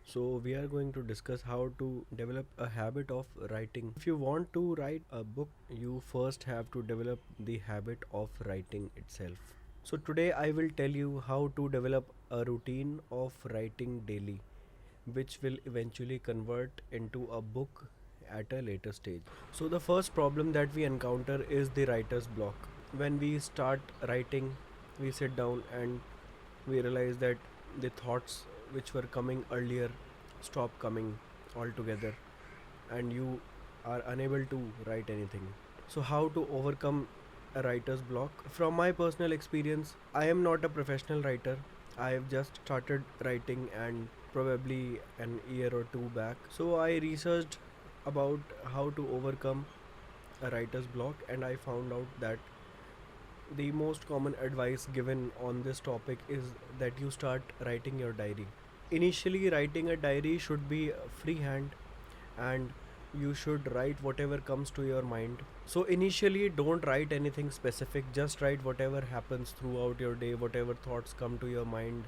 So, we are going to discuss how to develop a habit of writing. If you want to write a book, you first have to develop the habit of writing itself. So, today I will tell you how to develop a routine of writing daily, which will eventually convert into a book at a later stage. So, the first problem that we encounter is the writer's block. When we start writing, we sit down and we realize that the thoughts which were coming earlier stop coming altogether, and you are unable to write anything. So, how to overcome a writer's block? From my personal experience, I am not a professional writer. I have just started writing and probably an year or two back. So, I researched about how to overcome a writer's block, and I found out that the most common advice given on this topic is that you start writing your diary. Initially, writing a diary should be freehand, and you should write whatever comes to your mind. So, initially, don't write anything specific, just write whatever happens throughout your day, whatever thoughts come to your mind,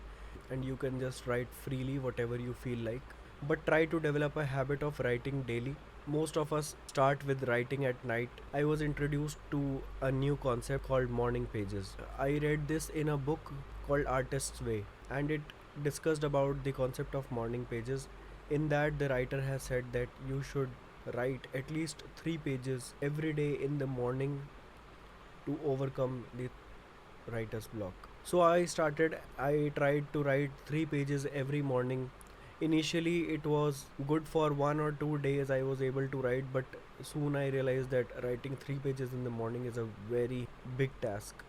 and you can just write freely whatever you feel like. But try to develop a habit of writing daily. Most of us start with writing at night. I was introduced to a new concept called morning pages. I read this in a book called Artist's Way, and it discussed about the concept of morning pages. In that, the writer has said that you should write at least 3 pages every day in the morning to overcome the writer's block. So I tried to write 3 pages every morning. Initially, it was good for 1 or 2 days, I was able to write, but soon I realized that writing 3 pages in the morning is a very big task.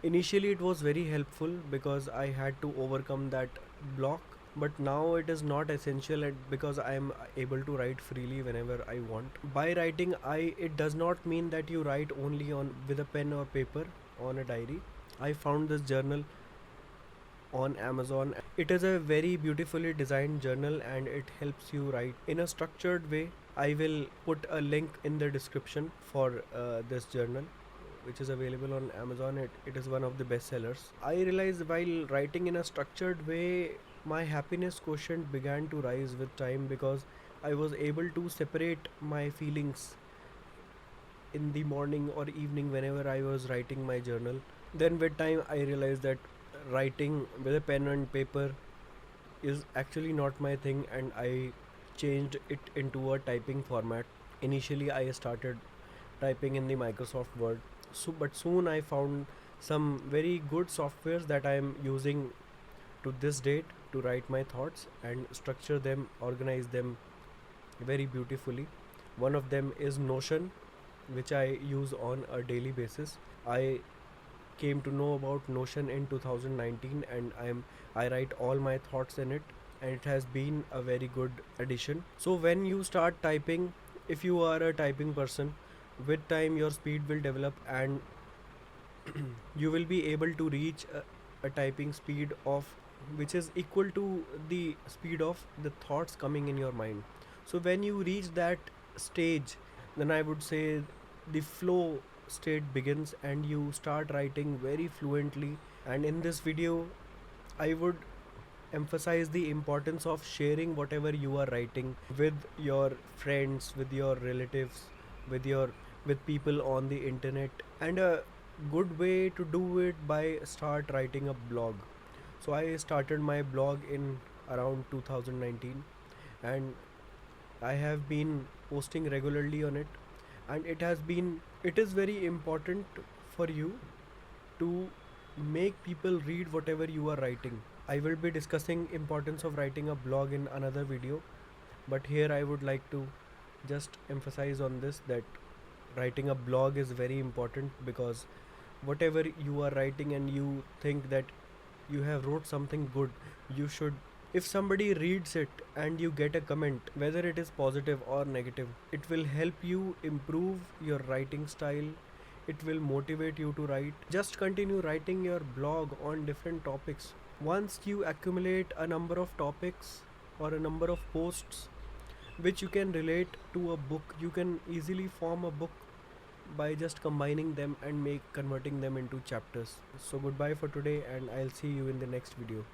Initially, it was very helpful because I had to overcome that block, but now it is not essential because I am able to write freely whenever I want. By writing, I it does not mean that you write only on with a pen or paper on a diary. I found this journal on Amazon. It is a very beautifully designed journal and it helps you write in a structured way. I will put a link in the description for this journal, which is available on Amazon. It is one of the best sellers. I realized while writing in a structured way, my happiness quotient began to rise with time because I was able to separate my feelings in the morning or evening whenever I was writing my journal. Then, with time, I realized that writing with a pen and paper is actually not my thing, and I changed it into a typing format. Initially, I started typing in the Microsoft Word, but soon I found some very good softwares that I am using to this date to write my thoughts and structure them, organize them very beautifully. One of them is Notion, which I use on a daily basis. I came to know about Notion in 2019, and I write all my thoughts in it, and it has been a very good addition. So when you start typing, if you are a typing person, with time your speed will develop, and you will be able to reach a typing speed of which is equal to the speed of the thoughts coming in your mind. So when you reach that stage, then I would say the flow state begins and you start writing very fluently. And in this video, I would emphasize the importance of sharing whatever you are writing with your friends, with your relatives, with your with people on the internet. And a good way to do it by start writing a blog. So I started my blog in around 2019, and I have been posting regularly on it, and it is very important for you to make people read whatever you are writing. I will be discussing importance of writing a blog in another video, but here I would like to just emphasize on this that writing a blog is very important because whatever you are writing and you think that you have wrote something good, you should, if somebody reads it and you get a comment, whether it is positive or negative, it will help you improve your writing style. It will motivate you to write. Just continue writing your blog on different topics. Once you accumulate a number of topics or a number of posts which you can relate to a book, you can easily form a book by just combining them and make converting them into chapters. So goodbye for today, and I'll see you in the next video.